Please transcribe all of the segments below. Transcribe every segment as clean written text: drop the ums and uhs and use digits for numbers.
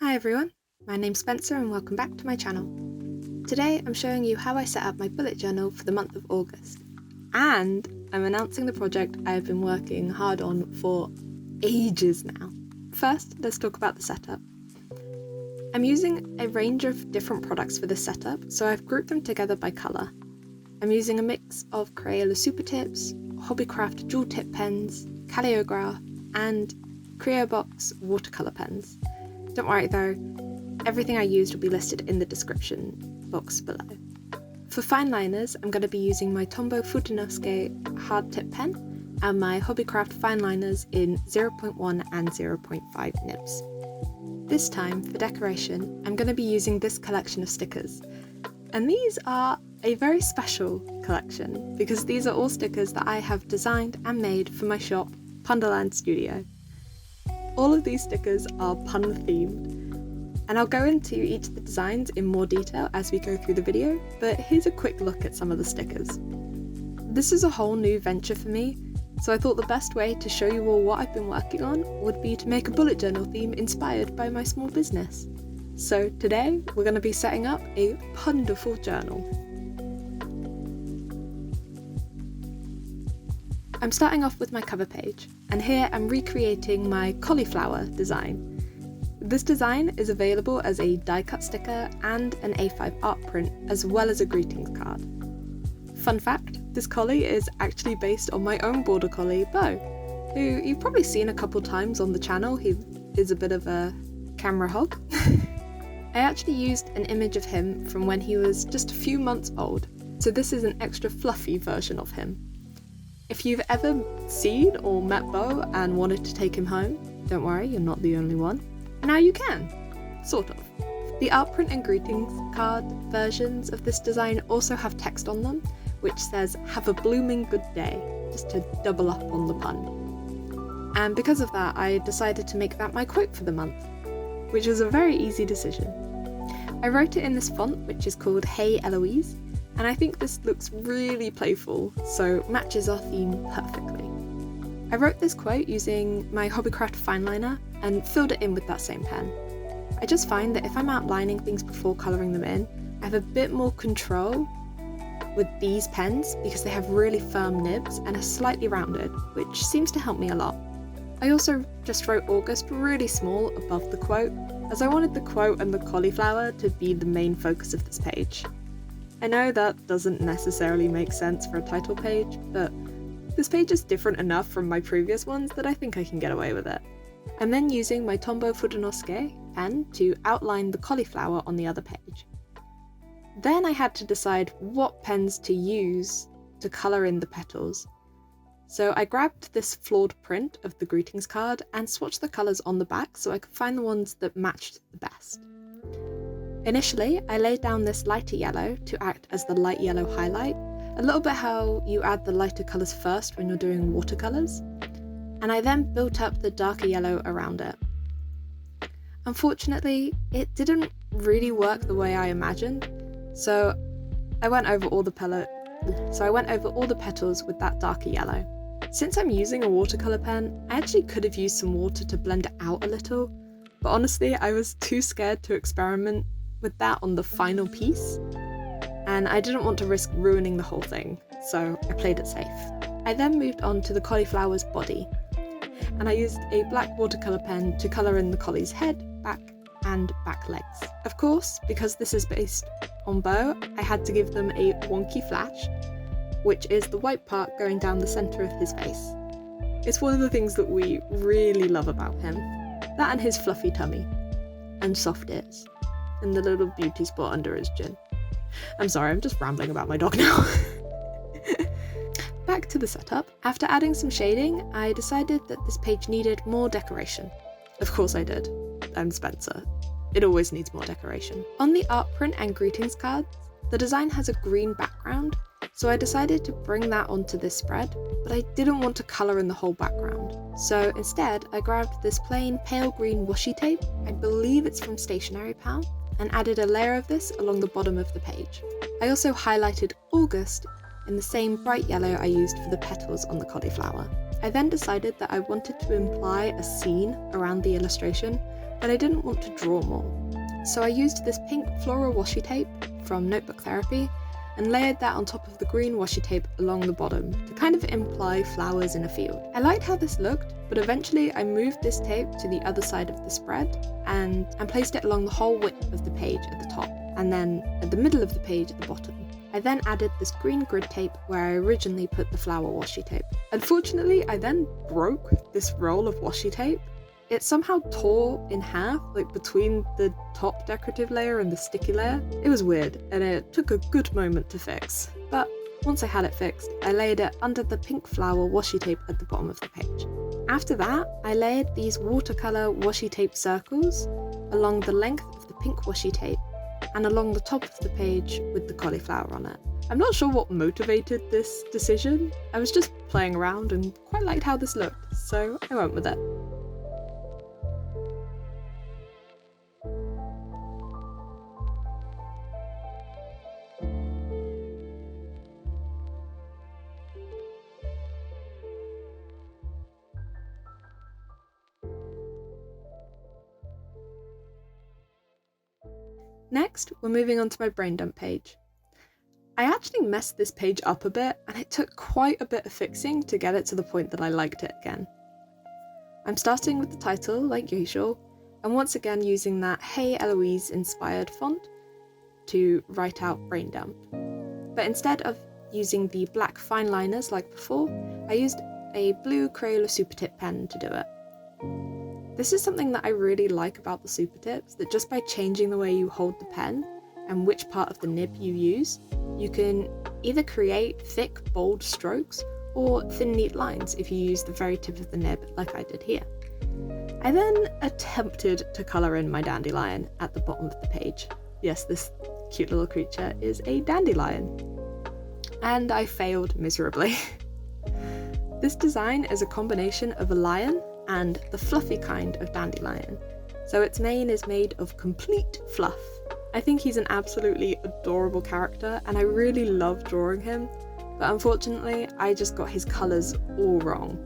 Hi everyone, my name's Spencer and welcome back to my channel. Today I'm showing you how I set up my bullet journal for the month of August. And I'm announcing the project I have been working hard on for ages now. First, let's talk about the setup. I'm using a range of different products for this setup, so I've grouped them together by colour. I'm using a mix of Crayola Supertips, Hobbycraft dual tip pens, Calliographs, and Crayobox watercolour pens. Don't worry though, everything I used will be listed in the description box below. For fine liners, I'm going to be using my Tombow Fudenosuke hard tip pen and my Hobbycraft fine liners in 0.1 and 0.5 nibs. This time, for decoration, I'm going to be using this collection of stickers. And these are a very special collection because these are all stickers that I have designed and made for my shop, Punderland Studio. All of these stickers are pun themed, and I'll go into each of the designs in more detail as we go through the video, but here's a quick look at some of the stickers. This is a whole new venture for me, so I thought the best way to show you all what I've been working on would be to make a bullet journal theme inspired by my small business. So today we're going to be setting up a wonderful journal. I'm starting off with my cover page, and here I'm recreating my cauliflower design. This design is available as a die-cut sticker and an A5 art print, as well as a greetings card. Fun fact, this collie is actually based on my own border collie, Bo, who you've probably seen a couple times on the channel. He is a bit of a camera hog. I actually used an image of him from when he was just a few months old, so this is an extra fluffy version of him. If you've ever seen or met Bo and wanted to take him home, don't worry, you're not the only one. Now you can, sort of. The art print and greetings card versions of this design also have text on them, which says, "Have a blooming good day," just to double up on the pun. And because of that, I decided to make that my quote for the month, which was a very easy decision. I wrote it in this font, which is called Hey Eloise, and I think this looks really playful, so matches our theme perfectly. I wrote this quote using my Hobbycraft fine liner and filled it in with that same pen. I just find that if I'm outlining things before colouring them in, I have a bit more control with these pens because they have really firm nibs and are slightly rounded, which seems to help me a lot. I also just wrote August really small above the quote, as I wanted the quote and the cauliflower to be the main focus of this page. I know that doesn't necessarily make sense for a title page, but this page is different enough from my previous ones that I think I can get away with it. I'm then using my Tombow Fudenosuke pen to outline the cauliflower on the other page. Then I had to decide what pens to use to colour in the petals. So I grabbed this flawed print of the greetings card and swatched the colours on the back so I could find the ones that matched the best. Initially, I laid down this lighter yellow to act as the light yellow highlight, a little bit how you add the lighter colours first when you're doing watercolours, and I then built up the darker yellow around it. Unfortunately, it didn't really work the way I imagined, so I went over all the petals with that darker yellow. Since I'm using a watercolour pen, I actually could have used some water to blend it out a little, but honestly I was too scared to experiment with that on the final piece, and I didn't want to risk ruining the whole thing, so I played it safe. I then moved on to the cauliflower's body, and I used a black watercolour pen to colour in the collie's head, back, and back legs. Of course, because this is based on Bo, I had to give them a wonky flash, which is the white part going down the centre of his face. It's one of the things that we really love about him. That and his fluffy tummy, and soft ears, and the little beauty spot under his chin. I'm sorry, I'm just rambling about my dog now. Back to the setup. After adding some shading, I decided that this page needed more decoration. Of course I did. I'm Spencer. It always needs more decoration. On the art print and greetings cards, the design has a green background, so I decided to bring that onto this spread, but I didn't want to colour in the whole background. So instead, I grabbed this plain pale green washi tape, I believe it's from Stationery Pal, and added a layer of this along the bottom of the page. I also highlighted August in the same bright yellow I used for the petals on the cauliflower. I then decided that I wanted to imply a scene around the illustration but I didn't want to draw more. So I used this pink floral washi tape from Notebook Therapy and layered that on top of the green washi tape along the bottom to kind of imply flowers in a field. I liked how this looked, but eventually I moved this tape to the other side of the spread and placed it along the whole width of the page at the top, and then at the middle of the page at the bottom. I then added this green grid tape where I originally put the flower washi tape. Unfortunately, I then broke this roll of washi tape. It somehow tore in half, like between the top decorative layer and the sticky layer. It was weird, and it took a good moment to fix. But once I had it fixed, I layered it under the pink flower washi tape at the bottom of the page. After that, I layered these watercolour washi tape circles along the length of the pink washi tape and along the top of the page with the cauliflower on it. I'm not sure what motivated this decision. I was just playing around and quite liked how this looked, so I went with it. Next, we're moving on to my brain dump page. I actually messed this page up a bit, and it took quite a bit of fixing to get it to the point that I liked it again. I'm starting with the title, like usual, and once again using that Hey Eloise inspired font to write out brain dump. But instead of using the black fine liners like before, I used a blue Crayola Supertip pen to do it. This is something that I really like about the Supertips, that just by changing the way you hold the pen and which part of the nib you use, you can either create thick, bold strokes or thin, neat lines if you use the very tip of the nib like I did here. I then attempted to colour in my dandelion at the bottom of the page. Yes, this cute little creature is a dandelion. And I failed miserably. This design is a combination of a lion and the fluffy kind of dandelion, so its mane is made of complete fluff. I think he's an absolutely adorable character and I really love drawing him, but unfortunately I just got his colours all wrong.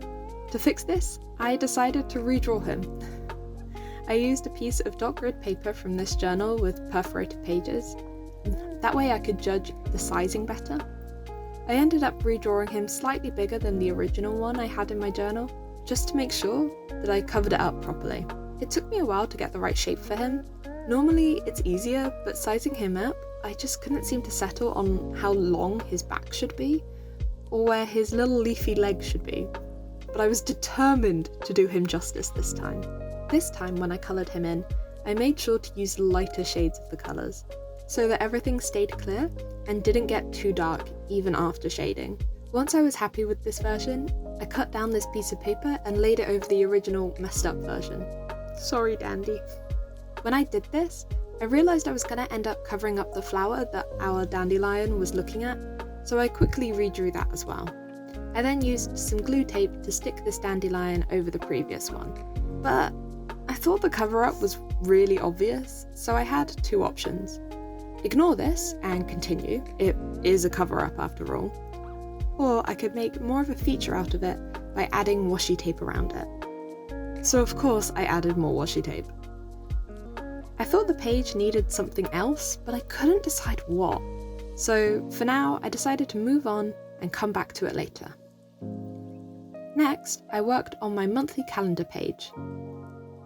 To fix this, I decided to redraw him. I used a piece of dot grid paper from this journal with perforated pages. That way I could judge the sizing better. I ended up redrawing him slightly bigger than the original one I had in my journal, just to make sure that I covered it up properly. It took me a while to get the right shape for him. Normally it's easier, but sizing him up, I just couldn't seem to settle on how long his back should be, or where his little leafy legs should be. But I was determined to do him justice this time. This time when I coloured him in, I made sure to use lighter shades of the colours, so that everything stayed clear and didn't get too dark even after shading. Once I was happy with this version, I cut down this piece of paper and laid it over the original messed up version. Sorry, Dandy. When I did this, I realised I was going to end up covering up the flower that our dandelion was looking at, so I quickly redrew that as well. I then used some glue tape to stick this dandelion over the previous one, but I thought the cover-up was really obvious, so I had two options. Ignore this and continue, it is a cover-up after all. Or I could make more of a feature out of it by adding washi tape around it. So of course I added more washi tape. I thought the page needed something else, but I couldn't decide what. So for now, I decided to move on and come back to it later. Next, I worked on my monthly calendar page.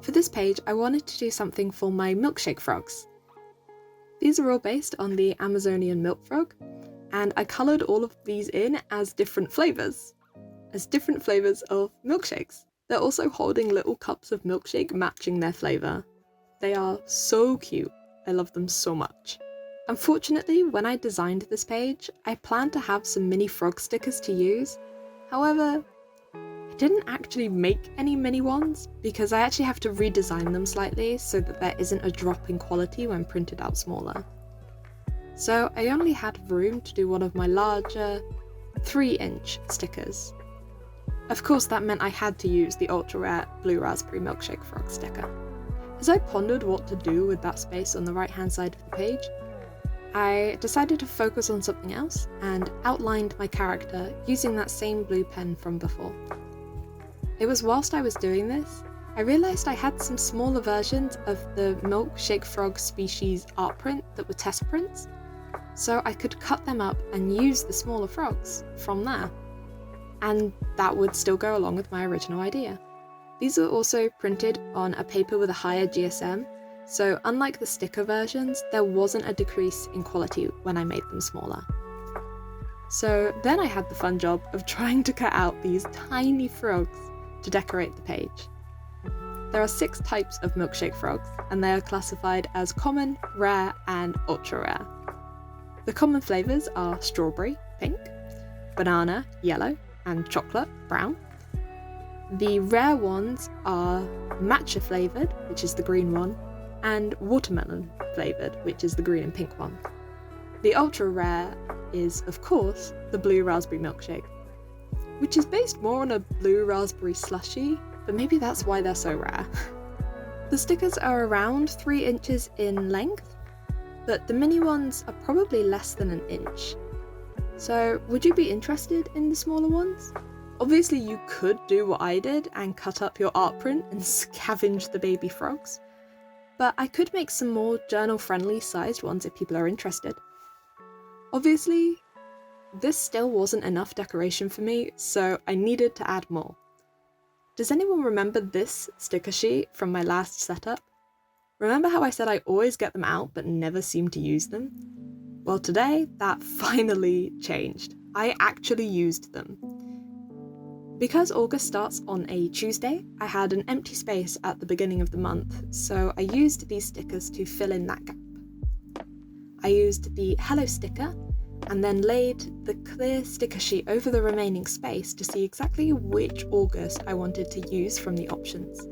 For this page, I wanted to do something for my milkshake frogs. These are all based on the Amazonian milk frog, and I coloured all of these in as different flavours of milkshakes. They're also holding little cups of milkshake matching their flavour. They are so cute, I love them so much. Unfortunately, when I designed this page, I planned to have some mini frog stickers to use. However, I didn't actually make any mini ones because I actually have to redesign them slightly so that there isn't a drop in quality when printed out smaller. So I only had room to do one of my larger 3-inch stickers. Of course that meant I had to use the ultra rare blue raspberry milkshake frog sticker. As I pondered what to do with that space on the right hand side of the page, I decided to focus on something else and outlined my character using that same blue pen from before. It was whilst I was doing this I realised I had some smaller versions of the milkshake frog species art print that were test prints, so I could cut them up and use the smaller frogs from there. And that would still go along with my original idea. These are also printed on a paper with a higher GSM, so unlike the sticker versions, there wasn't a decrease in quality when I made them smaller. So then I had the fun job of trying to cut out these tiny frogs to decorate the page. There are 6 types of milkshake frogs, and they are classified as common, rare, and ultra rare. The common flavours are strawberry, pink, banana, yellow, and chocolate, brown. The rare ones are matcha flavoured, which is the green one, and watermelon flavoured, which is the green and pink one. The ultra rare is, of course, the blue raspberry milkshake, which is based more on a blue raspberry slushie, but maybe that's why they're so rare. The stickers are around 3 inches in length, but the mini ones are probably less than an inch. So would you be interested in the smaller ones? Obviously you could do what I did and cut up your art print and scavenge the baby frogs, but I could make some more journal-friendly sized ones if people are interested. Obviously, this still wasn't enough decoration for me, so I needed to add more. Does anyone remember this sticker sheet from my last setup? Remember how I said I always get them out but never seem to use them? Well, today that finally changed. I actually used them. Because August starts on a Tuesday, I had an empty space at the beginning of the month, so I used these stickers to fill in that gap. I used the Hello sticker and then laid the clear sticker sheet over the remaining space to see exactly which August I wanted to use from the options.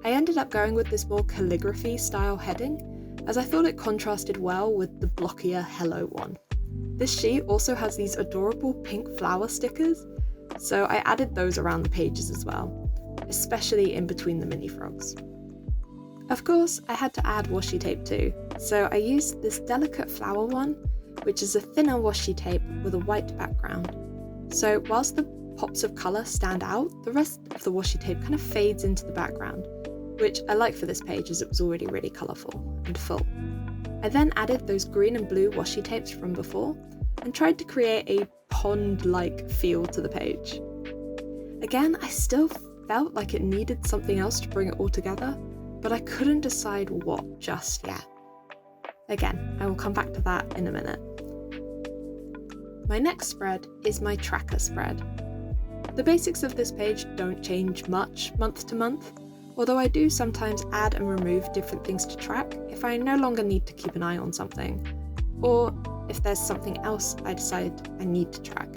I ended up going with this more calligraphy style heading, as I thought it contrasted well with the blockier Hello one. This sheet also has these adorable pink flower stickers, so I added those around the pages as well, especially in between the mini frogs. Of course, I had to add washi tape too, so I used this delicate flower one, which is a thinner washi tape with a white background. So whilst the pops of colour stand out, the rest of the washi tape kind of fades into the background, which I like for this page as it was already really colourful and full. I then added those green and blue washi tapes from before and tried to create a pond-like feel to the page. Again, I still felt like it needed something else to bring it all together, but I couldn't decide what just yet. Again, I will come back to that in a minute. My next spread is my tracker spread. The basics of this page don't change much month to month, although I do sometimes add and remove different things to track if I no longer need to keep an eye on something, or if there's something else I decide I need to track.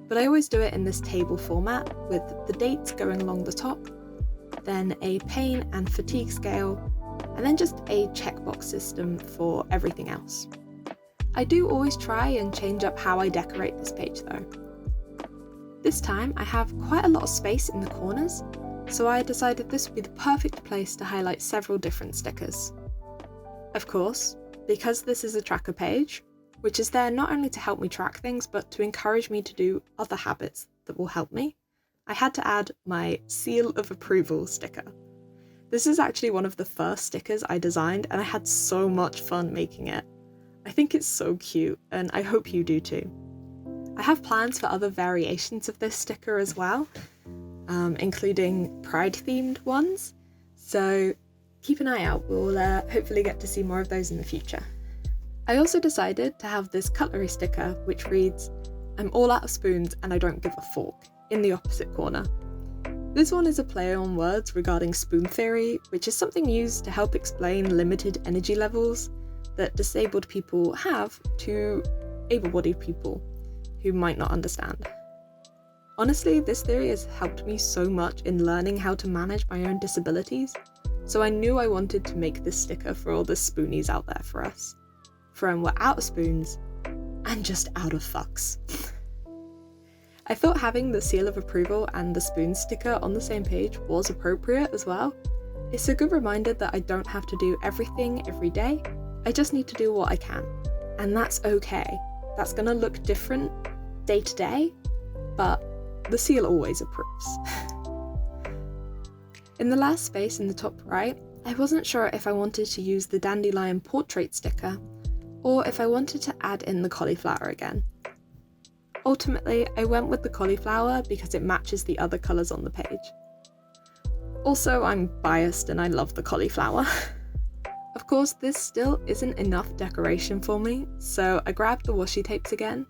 But I always do it in this table format with the dates going along the top, then a pain and fatigue scale, and then just a checkbox system for everything else. I do always try and change up how I decorate this page though. This time I have quite a lot of space in the corners, so I decided this would be the perfect place to highlight several different stickers. Of course, because this is a tracker page, which is there not only to help me track things but to encourage me to do other habits that will help me, I had to add my seal of approval sticker. This is actually one of the first stickers I designed and I had so much fun making it. I think it's so cute and I hope you do too. I have plans for other variations of this sticker as well, including Pride themed ones, so keep an eye out, we'll hopefully get to see more of those in the future. I also decided to have this cutlery sticker which reads, "I'm all out of spoons and I don't give a fork," in the opposite corner. This one is a play on words regarding spoon theory, which is something used to help explain limited energy levels that disabled people have to able-bodied people who might not understand. Honestly, this theory has helped me so much in learning how to manage my own disabilities, so I knew I wanted to make this sticker for all the spoonies out there for us. From we're out of spoons and just out of fucks. I thought having the seal of approval and the spoon sticker on the same page was appropriate as well. It's a good reminder that I don't have to do everything every day, I just need to do what I can. And that's okay. That's gonna look different day to day, but the seal always approves. In the last space in the top right, I wasn't sure if I wanted to use the dandelion portrait sticker, or if I wanted to add in the cauliflower again. Ultimately, I went with the cauliflower because it matches the other colours on the page. Also, I'm biased and I love the cauliflower. Of course, this still isn't enough decoration for me, so I grabbed the washi tapes again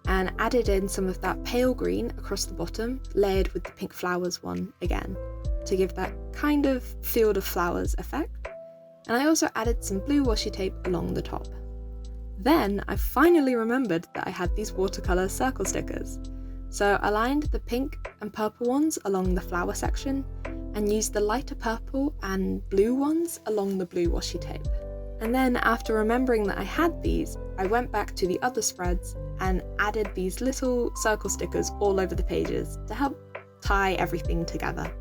and added in some of that pale green across the bottom, layered with the pink flowers one again, to give that kind of field of flowers effect. And I also added some blue washi tape along the top. Then I finally remembered that I had these watercolour circle stickers, so I lined the pink and purple ones along the flower section and used the lighter purple and blue ones along the blue washi tape. And then after remembering that I had these, I went back to the other spreads and added these little circle stickers all over the pages to help tie everything together.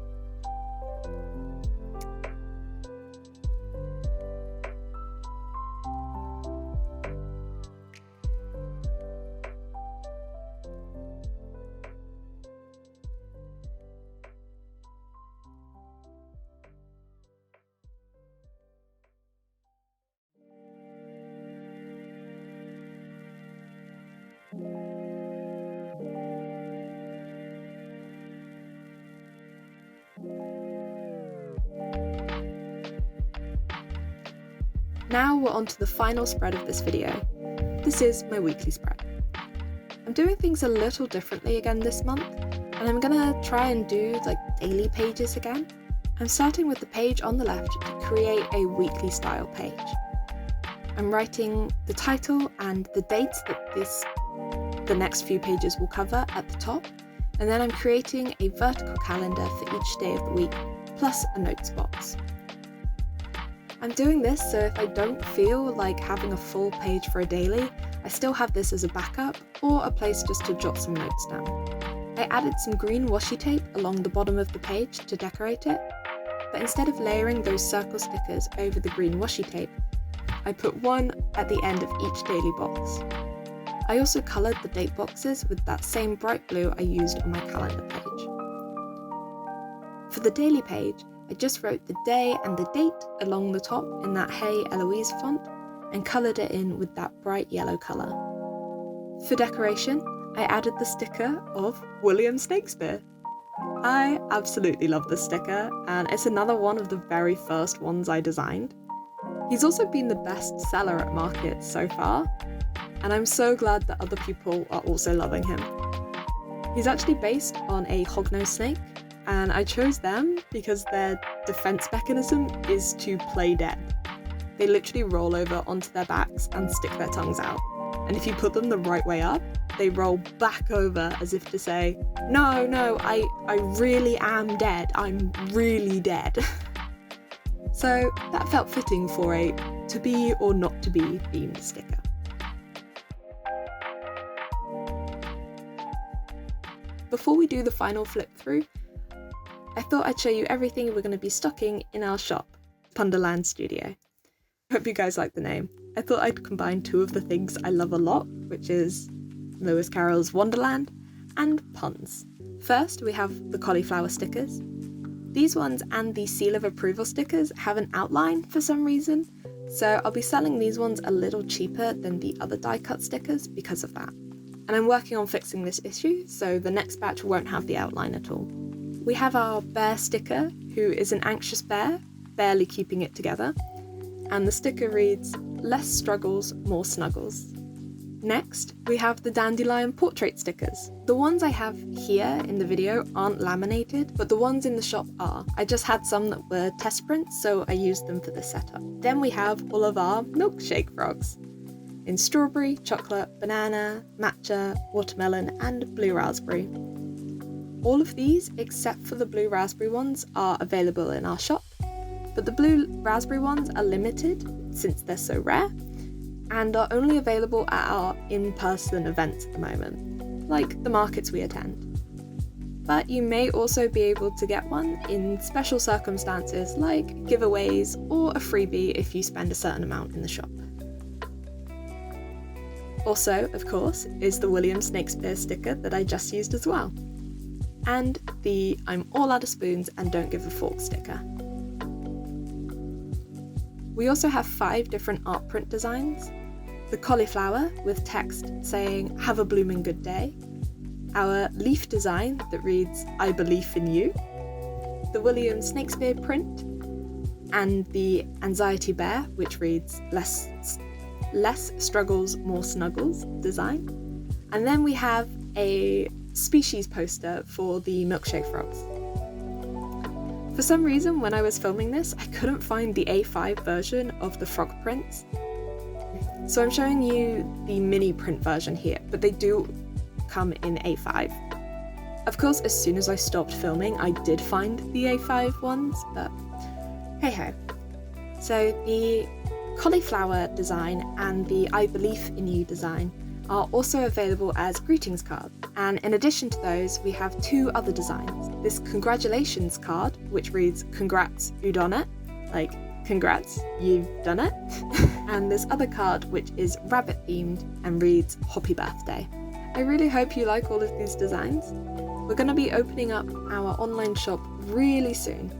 Now we're on to the final spread of this video. This is my weekly spread. I'm doing things a little differently again this month, and I'm gonna try and do like daily pages again. I'm starting with the page on the left to create a weekly style page. I'm writing the title and the dates that the next few pages will cover at the top, and then I'm creating a vertical calendar for each day of the week, plus a notes box. I'm doing this so if I don't feel like having a full page for a daily, I still have this as a backup or a place just to jot some notes down. I added some green washi tape along the bottom of the page to decorate it, but instead of layering those circle stickers over the green washi tape, I put one at the end of each daily box. I also coloured the date boxes with that same bright blue I used on my calendar page. For the daily page, I just wrote the day and the date along the top in that Hey Eloise font and coloured it in with that bright yellow colour. For decoration, I added the sticker of William Shakespeare. I absolutely love this sticker, and it's another one of the very first ones I designed. He's also been the best seller at markets so far, and I'm so glad that other people are also loving him. He's actually based on a hognose snake, and I chose them because their defense mechanism is to play dead. They literally roll over onto their backs and stick their tongues out. And if you put them the right way up, they roll back over as if to say, no, I really am dead. I'm really dead. So that felt fitting for a to be or not to be themed sticker. Before we do the final flip through, I thought I'd show you everything we're going to be stocking in our shop, Punderland Studio. Hope you guys like the name. I thought I'd combine two of the things I love a lot, which is Lewis Carroll's Wonderland and puns. First, we have the cauliflower stickers. These ones and the seal of approval stickers have an outline for some reason, so I'll be selling these ones a little cheaper than the other die cut stickers because of that. And I'm working on fixing this issue, so the next batch won't have the outline at all. We have our bear sticker, who is an anxious bear, barely keeping it together, and the sticker reads, "Less struggles, more snuggles." Next, we have the dandelion portrait stickers. The ones I have here in the video aren't laminated, but the ones in the shop are. I just had some that were test prints, so I used them for the setup. Then we have all of our milkshake frogs in strawberry, chocolate, banana, matcha, watermelon, and blue raspberry. All of these, except for the blue raspberry ones, are available in our shop, but the blue raspberry ones are limited since they're so rare, and are only available at our in-person events at the moment, like the markets we attend. But you may also be able to get one in special circumstances like giveaways or a freebie if you spend a certain amount in the shop. Also, of course, is the William Shakespeare sticker that I just used as well. and the I'm all out of spoons and don't give a fork sticker. We also have 5 different art print designs. The cauliflower with text saying "Have a blooming good day," our leaf design that reads "I believe in you," the William Shakespeare print, and the anxiety bear which reads less struggles, more snuggles design. And then we have a species poster for the milkshake frogs. For some reason, when I was filming this, I couldn't find the A5 version of the frog prints. So I'm showing you the mini print version here, but they do come in A5. Of course, as soon as I stopped filming, I did find the A5 ones, but hey ho. So the cauliflower design and the I believe in you design are also available as greetings cards, and in addition to those we have 2 other designs. This congratulations card which reads "Congrats, you done it," like congrats, you've done it, and this other card which is rabbit themed and reads "Happy birthday." I really hope you like all of these designs. We're going to be opening up our online shop really soon.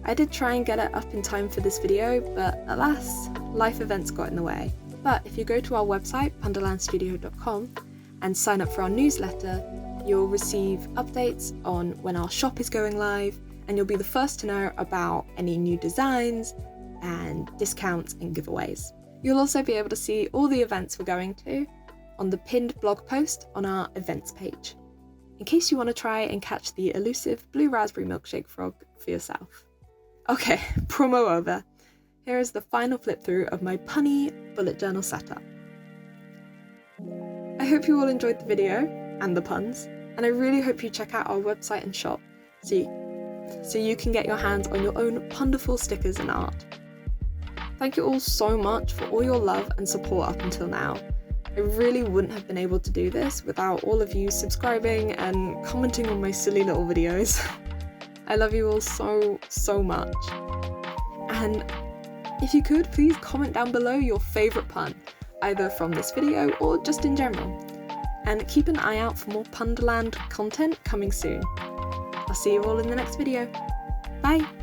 I did try and get it up in time for this video, but alas, life events got in the way. But if you go to our website, punderlandstudio.com, and sign up for our newsletter, you'll receive updates on when our shop is going live, and you'll be the first to know about any new designs and discounts and giveaways. You'll also be able to see all the events we're going to on the pinned blog post on our events page, in case you want to try and catch the elusive blue raspberry milkshake frog for yourself. Okay, promo over. Here is the final flip through of my punny bullet journal setup. I hope you all enjoyed the video and the puns, and I really hope you check out our website and shop so you can get your hands on your own wonderful stickers and art. Thank you all so much for all your love and support up until now. I really wouldn't have been able to do this without all of you subscribing and commenting on my silly little videos. I love you all so much. And if you could, please comment down below your favourite pun, either from this video or just in general. And keep an eye out for more Punderland content coming soon. I'll see you all in the next video. Bye!